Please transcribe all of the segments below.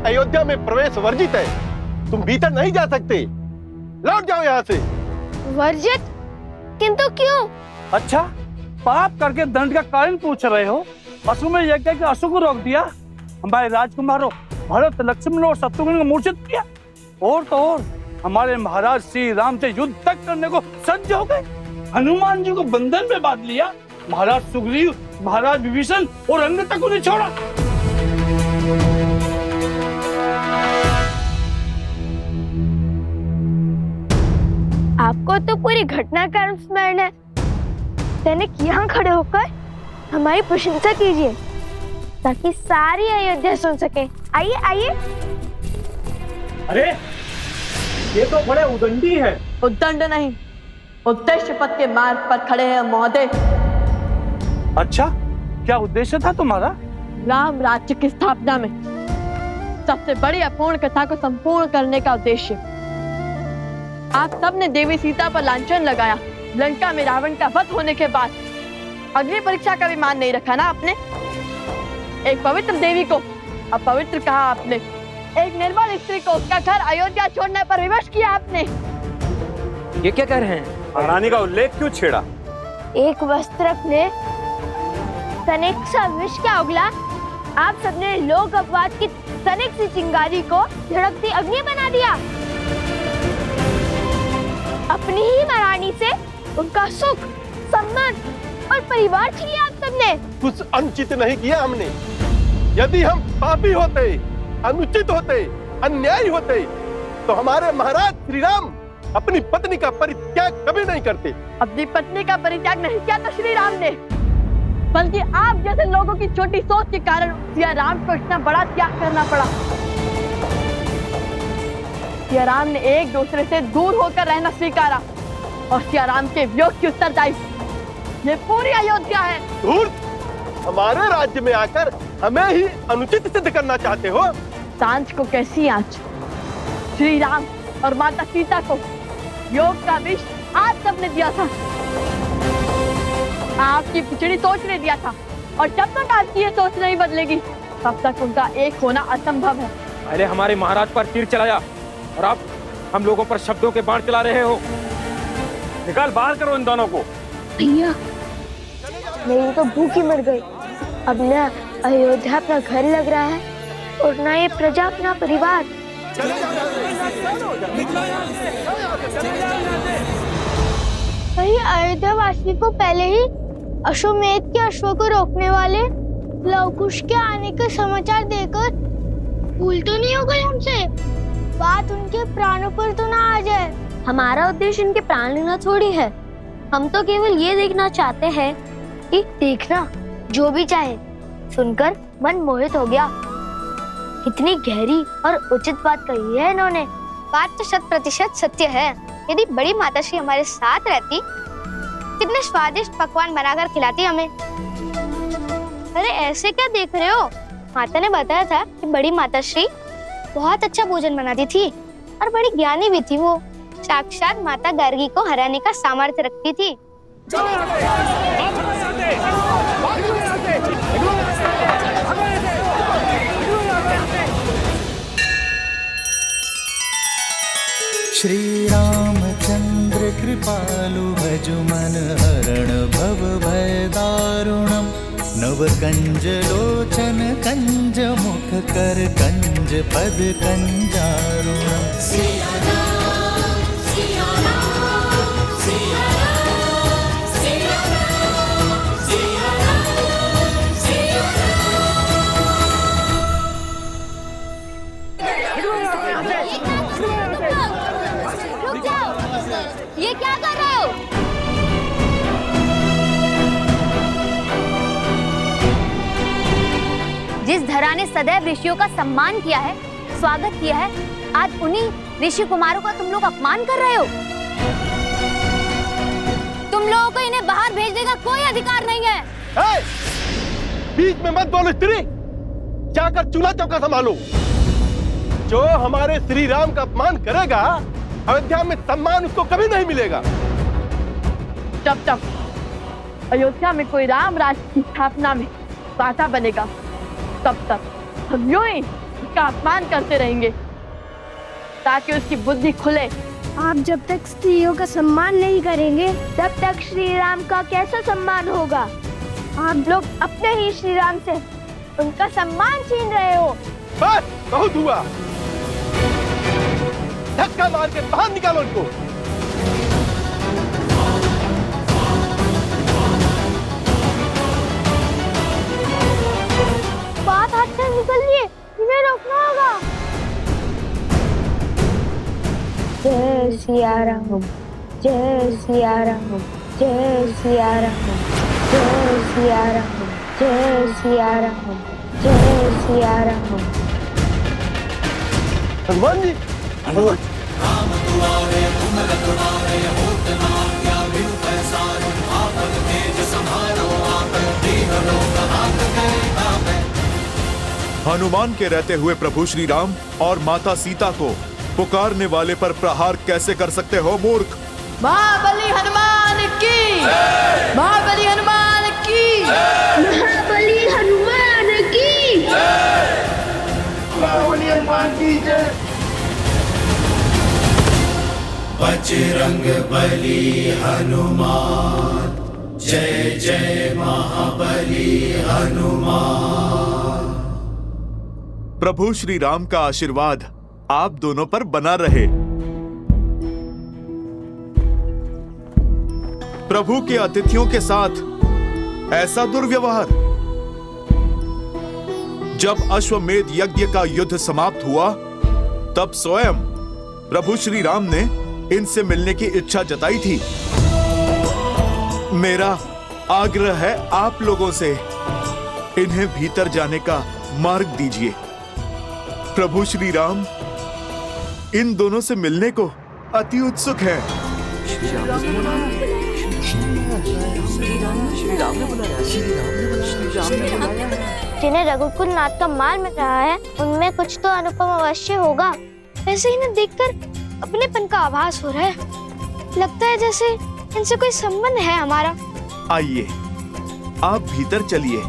अयोध्या में प्रवेश वर्जित है। तुम भीतर नहीं जा सकते। लौट जाओ यहाँ से। वर्जित? किंतु क्यों? अच्छा, पाप करके दंड का कारण पूछ रहे हो? अश्वमेध यज्ञ के अश्व को रोक दिया, हमारे राजकुमारों भरत, लक्ष्मण और शत्रुघ्न को मूर्छित किया, और तो और हमारे महाराज श्री राम से युद्ध तक करने को सज्ज हो गए। हनुमान जी को बंधन में बांध लिया, महाराज सुग्रीव, महाराज विभीषण और अन्य तक उन्हें छोड़ा। आपको तो पूरी घटना का स्मरण है। सैनिक यहाँ खड़े होकर हमारी प्रशंसा कीजिए ताकि सारी अयोध्या सुन सके। आइए आइए। अरे ये तो बड़े उदंडी हैं। उद्दंड नहीं, उद्देश्य पथ के मार्ग पर खड़े हैं महोदय। अच्छा, क्या उद्देश्य था तुम्हारा? राम राज्य की स्थापना में सबसे बड़ी अपूर्ण कथा को संपूर्ण करने का उद्देश्य। आप सबने देवी सीता पर लांछन लगाया। लंका में रावण का वध होने के बाद अग्नि परीक्षा का भी मान नहीं रखा ना आपने। एक पवित्र देवी को अपवित्र कहा आपने। एक निर्बल स्त्री को उसका घर अयोध्या छोड़ने पर विवश किया आपने। ये क्या कर रहे हैं? महारानी का उल्लेख क्यों छेड़ा? एक वस्त्रक ने तनिक सा विष क्या उगला। आप सबने लोक अपवाद की तनिक सी चिंगारी को झड़कती अग्नि बना दिया। अपनी ही महारानी से उनका सुख, सम्मान और परिवार छीन लिया आप सबने। कुछ अनुचित नहीं किया हमने। यदि हम पापी होते, अनुचित होते, अन्यायी होते, तो हमारे महाराज श्री राम अपनी पत्नी का परित्याग कभी नहीं करते। अपनी पत्नी का परित्याग नहीं किया था श्री राम ने, बल्कि आप जैसे लोगों की छोटी सोच के कारण सिया राम को इतना बड़ा त्याग करना पड़ा। सिया राम ने एक दूसरे से दूर होकर रहना स्वीकारा और सिया राम के वियोग की उत्तरदायी ये पूरी अयोध्या है। दूर हमारे राज्य में आकर हमें ही अनुचित सिद्ध करना चाहते हो। सांझ को कैसी आंच? श्री राम और माता सीता को योग का विष आप सबने दिया था। आपकी पिछड़ी सोच ने दिया था, और जब तक आपकी ये सोच नहीं बदलेगी तब तक उनका एक होना असंभव है। पहले हमारे महाराज पर तीर चलाया और अब हम लोगों पर शब्दों के बाण चला रहे हो। निकाल बाहर करो इन दोनों को। भैया, मेरी तो भूख ही मर गई। अब न अयोध्या अपना घर लग रहा है और न ये प्रजा अपना परिवार। अयोध्या वासी को पहले ही अश्वमेध के अश्व को रोकने वाले लवकुश के आने का समाचार देकर भूल तो नहीं हो गए हमसे? बात उनके प्राणों पर तो ना आ जाए। हमारा उद्देश्य इनके प्राण लेना थोड़ी है। हम तो केवल ये देखना चाहते हैं कि देखना जो भी चाहे सुनकर मन मोहित हो गया। इतनी गहरी और उचित बात कही है इन्होंने। बात तो 100% सत्य है। यदि बड़ी माताश्री हमारे साथ रहती, कितने स्वादिष्ट पकवान बनाकर खिलाती हमें। अरे ऐसे क्या देख रहे हो? माता ने बताया था कि बड़ी माताश्री बहुत अच्छा भोजन बनाती थी और बड़ी ज्ञानी भी थी। वो साक्षात माता गार्गी को हराने का सामर्थ्य रखती थी। श्री रामचंद्र कृपालु भज मन हरण भव भय दारुणम। नव कंज लोचन कंज मुख कर कंज पद कंजारुणम। ये क्या कर रहे हो? जिस धरा ने सदैव ऋषियों का सम्मान किया है, स्वागत किया है, आज उन्हीं ऋषि कुमारों का तुम लोग अपमान कर रहे हो। तुम लोगों को इन्हें बाहर भेजने का कोई अधिकार नहीं है। बीच में मत बोलो स्त्री। जाकर चूल्हा चौका संभालो। जो हमारे श्री राम का अपमान करेगा, अयोध्या में सम्मान उसको कभी नहीं मिलेगा। जब तक अयोध्या में कोई राम राज्य की स्थापना में बाधा बनेगा, तब तक हम यूं ही का अपमान करते रहेंगे ताकि उसकी बुद्धि खुले। आप जब तक स्त्रियों का सम्मान नहीं करेंगे तब तक श्री राम का कैसा सम्मान होगा? आप लोग अपने ही श्री राम से उनका सम्मान छीन रहे हो। बस बहुत हुआ, धक्का मार के बाहर निकालो इनको। बात हाथ से निकल रही है, इन्हें रोकना होगा। जय सिया राम, जय सिया राम, जय सिया राम, जय सिया राम, जय सिया राम, जय सिया राम। हनुमान जी, हनुमान हनुमान के रहते हुए प्रभु श्री राम और माता सीता को पुकारने वाले पर प्रहार कैसे कर सकते हो मूर्ख? महाबली हनुमान की, महाबली हनुमान की, महाबली हनुमान की, महाबली हनुमान की जय। बजरंग बली हनुमान, जय जय महाबली हनुमान। प्रभु श्री राम का आशीर्वाद आप दोनों पर बना रहे। प्रभु के अतिथियों के साथ ऐसा दुर्व्यवहार। जब अश्वमेध यज्ञ का युद्ध समाप्त हुआ तब स्वयं प्रभु श्री राम ने इनसे मिलने की इच्छा जताई थी। मेरा आग्रह है आप लोगों से, इन्हें भीतर जाने का मार्ग दीजिए। प्रभु श्री राम इन दोनों से मिलने को अति उत्सुक हैं। जिन्हें रघुकुल नाथ का माल मिल रहा है उनमें कुछ तो अनुपम अवश्य होगा। ऐसे इन्हें देखकर अपनेपन का आभास हो रहा है। लगता है जैसे इनसे कोई संबंध है हमारा। आइए आप भीतर चलिए।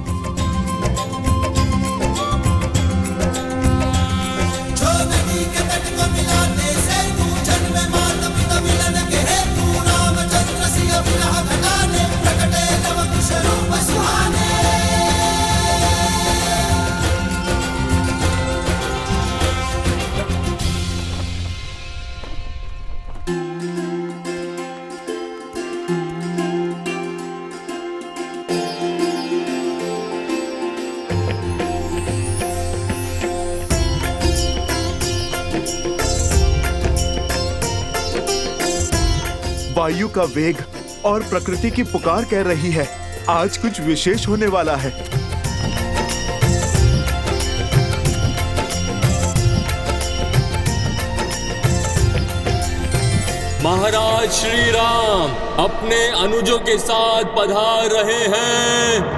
वायु का वेग और प्रकृति की पुकार कह रही है, आज कुछ विशेष होने वाला है। महाराज श्री राम अपने अनुजों के साथ पधार रहे हैं।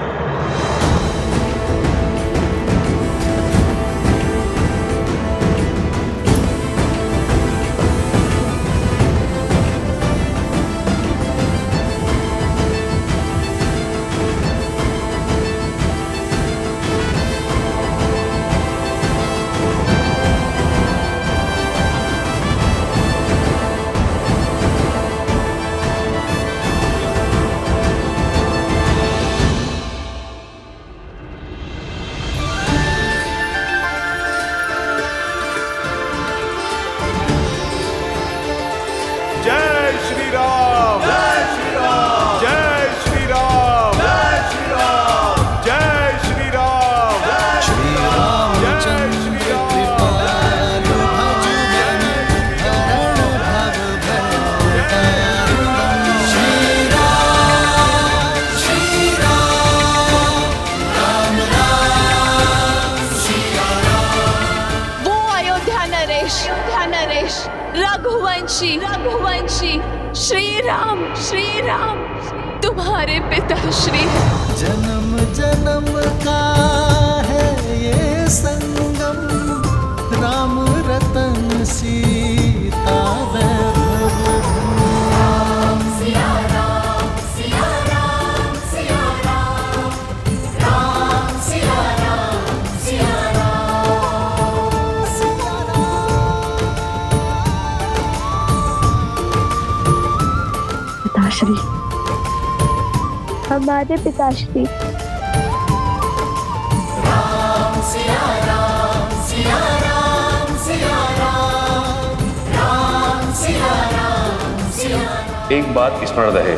रघुवंशी रघुवंशी श्री राम तुम्हारे पिता श्री। जन्म जन्म का है ये संगम, राम रतन सीता वैभव। सिया राम सिया राम सिया राम, राम सिया राम सिया राम। पिताश्री। हमारे पिताश्री। राम सिया राम सिया राम सिया राम राम सिया राम सिया राम। एक बात स्मरण रहे,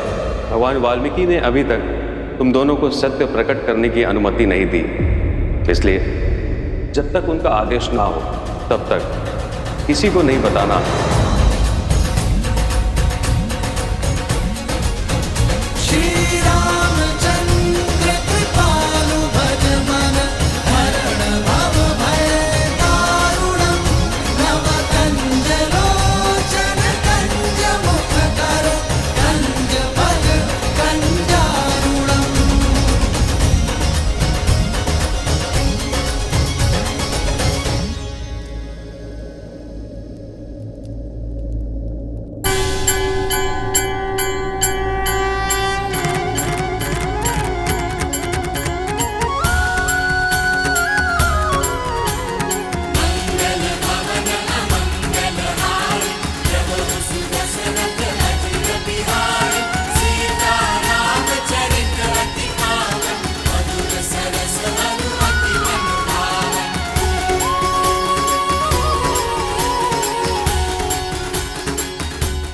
भगवान वाल्मीकि ने अभी तक तुम दोनों को सत्य प्रकट करने की अनुमति नहीं दी, इसलिए जब तक उनका आदेश ना हो तब तक किसी को नहीं बताना। श्री रामचंद्र कृपालु भज मन हरण भव भय दारुणम् नव कंज लोचन कंज मुख कर कंज पद कंजारुणम्।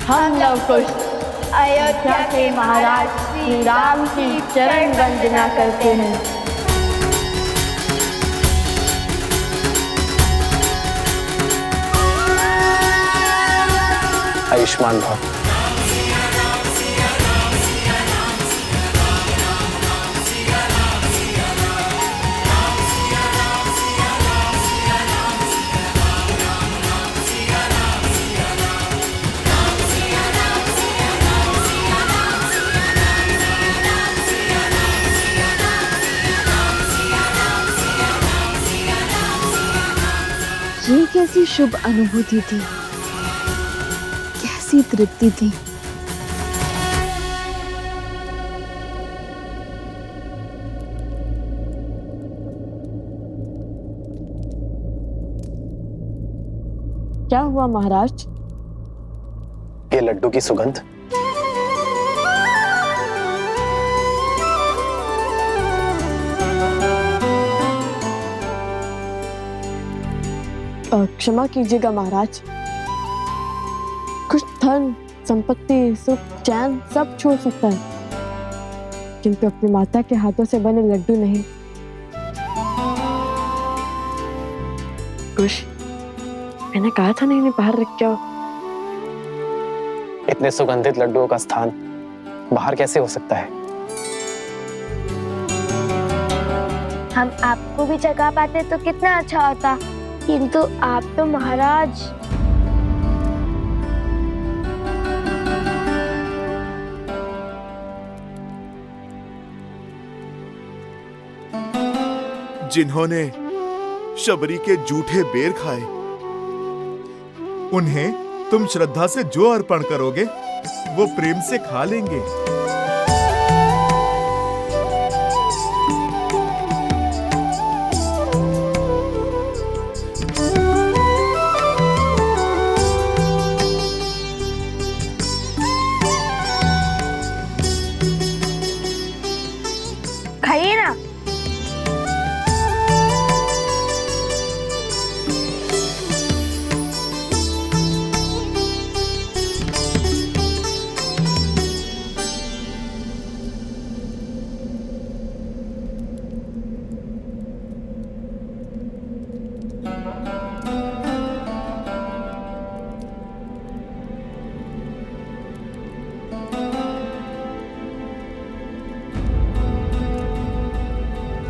हम लव कुश अयोध्या के महाराज श्री राम की चरण वंदना करते हैं। आयुष्मान भव। ये कैसी शुभ अनुभूति थी, कैसी तृप्ति थी। क्या हुआ महाराज? ये लड्डू की सुगंध। क्षमा कीजिएगा महाराज, कुछ धन संपत्ति सुख चैन सब छोड़ सकता है, किंतु अपनी माता के हाथों से बने लड्डू नहीं। कुछ मैंने कहा था नहीं, बाहर रख के आओ। इतने सुगंधित लड्डुओं का स्थान बाहर कैसे हो सकता है? हम आपको भी जगा पाते तो कितना अच्छा होता, किंतु आप तो महाराज। जिन्होंने शबरी के जूठे बेर खाए, उन्हें तुम श्रद्धा से जो अर्पण करोगे वो प्रेम से खा लेंगे। खाइए ना।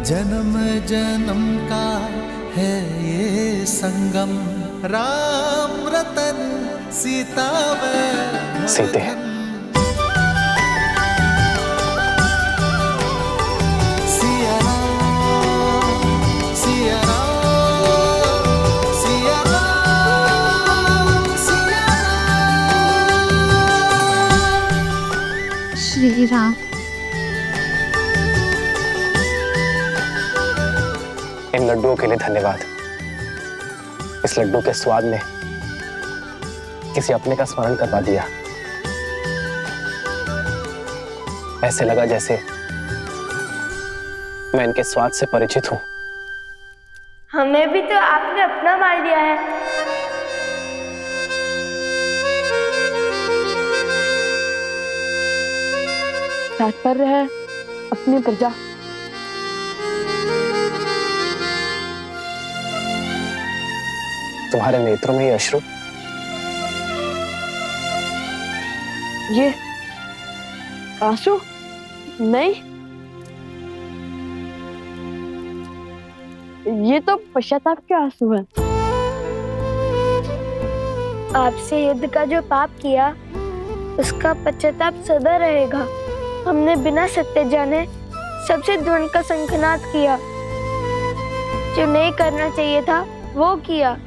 जन्म जन्म का है ये संगम, राम रतन सीता व सीते। सिया राम सिया राम सिया राम सिया राम। श्री राम। इन लड्डुओं के लिए धन्यवाद। इस लड्डू के स्वाद ने किसी अपने का स्मरण करवा दिया। ऐसे लगा जैसे मैं इनके स्वाद से परिचित हूं। हमें भी तो आपने अपना मान लिया है। तात्पर्य है अपनी प्रजा। तुम्हारे नेत्रों में ये अश्रु, ये आंसू नहीं, ये तो पश्चाताप के आंसू है। आपसे युद्ध का जो पाप किया उसका पश्चाताप सदा रहेगा। हमने बिना सत्य जाने सबसे द्वंद का संखनाद किया, जो नहीं करना चाहिए था वो किया।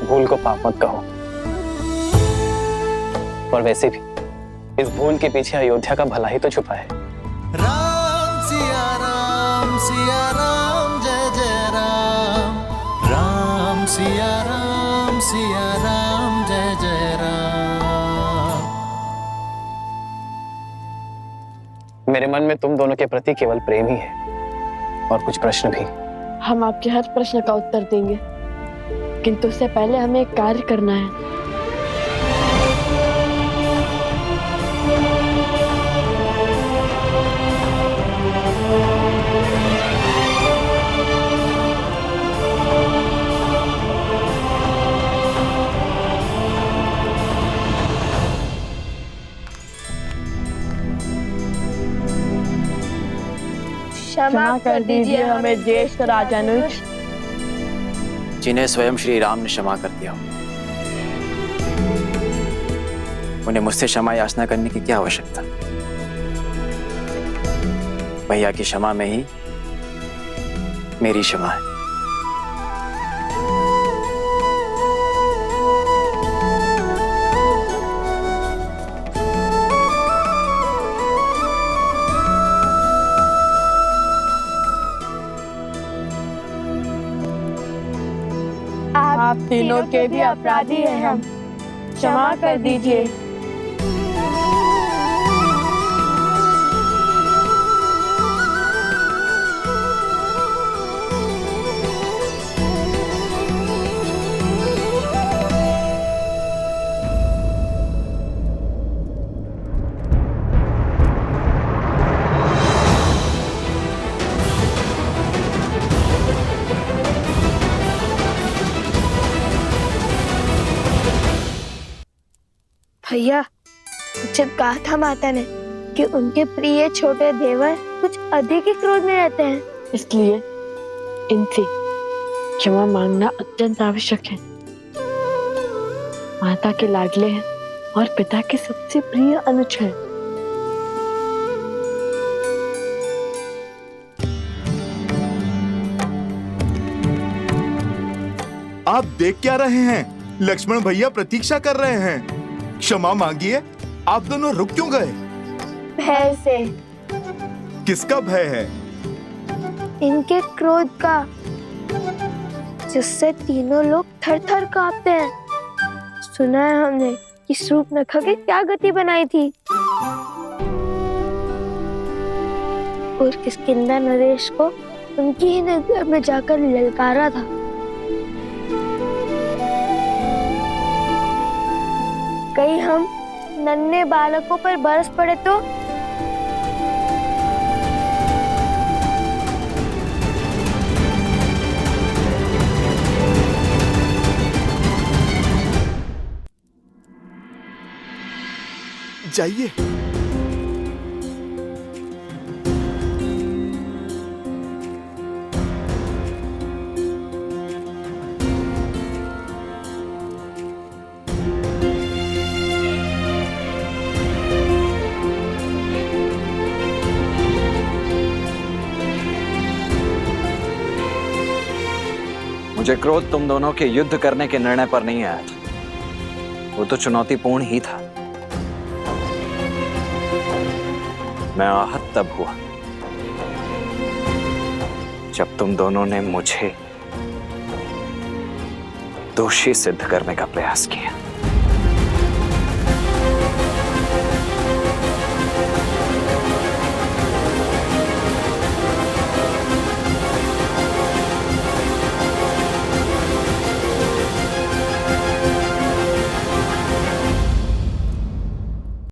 भूल को पाप मत कहो, और वैसे भी इस भूल के पीछे अयोध्या का भला ही तो छुपा है। राम सिया राम जय जय राम, राम सिया राम जय जय राम। मेरे मन में तुम दोनों के प्रति केवल प्रेम ही है, और कुछ प्रश्न भी। हम आपके हर प्रश्न का उत्तर देंगे, किंतु उससे पहले हमें एक कार्य करना है। क्षमा कर दीजिए हमें ज्येष्ठ राजानुज, जिन्हें स्वयं श्री राम ने क्षमा कर दिया। उन्हें मुझसे क्षमा याचना करने की क्या आवश्यकता? भैया की क्षमा में ही मेरी क्षमा है। आप तीनों के भी अपराधी हैं हम, क्षमा कर दीजिए। भैया, जब कहा था माता ने कि उनके प्रिय छोटे देवर कुछ अधिक ही क्रोध में रहते हैं, इसलिए इनसे क्षमा मांगना अत्यंत आवश्यक है। माता के लाडले हैं और पिता के सबसे प्रिय अनुज हैं। आप देख क्या रहे हैं? लक्ष्मण भैया प्रतीक्षा कर रहे हैं। क्षमा मांगिए। आप दोनों रुक क्यों गए? भय से। किसका भय है? इनके क्रोध का, जिससे तीनों लोग थर थर कांपते हैं। सुना है हमने कि शूर्पणखा की क्या गति बनाई थी, और किष्किंधा नरेश को उनकी ही नगर में जाकर ललकारा था। कहीं हम नन्हे बालकों पर बरस पड़े तो? जाइए। मुझे क्रोध तुम दोनों के युद्ध करने के निर्णय पर नहीं आया था। वो तो चुनौतीपूर्ण ही था। मैं आहत तब हुआ जब तुम दोनों ने मुझे दोषी सिद्ध करने का प्रयास किया।